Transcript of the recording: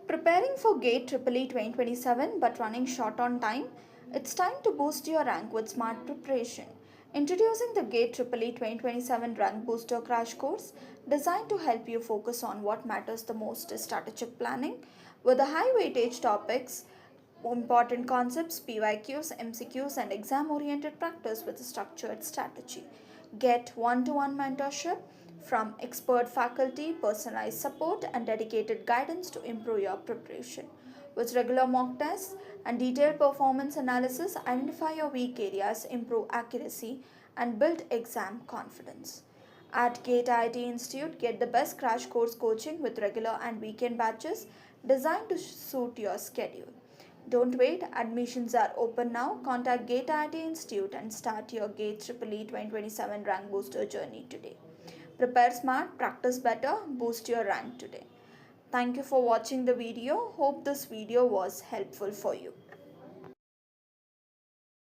Preparing for GATE EEE 2027 but running short on time? It's time to boost your rank with smart preparation. Introducing the GATE EEE 2027 Rank Booster Crash Course, designed to help you focus on what matters the most is strategic planning, with the high weightage topics, important concepts, PYQs, MCQs, and exam oriented practice with a structured strategy. Get one to one mentorship from expert faculty, personalized support, and dedicated guidance to improve your preparation. With regular mock tests and detailed performance analysis, identify your weak areas, improve accuracy, and build exam confidence. At GATEIIT Institute, get the best crash course coaching with regular and weekend batches designed to suit your schedule. Don't wait, admissions are open now. Contact GATEIIT Institute and start your GATE EEE 2027 rank booster journey today. Prepare smart, practice better, boost your rank today. Thank you for watching the video. Hope this video was helpful for you.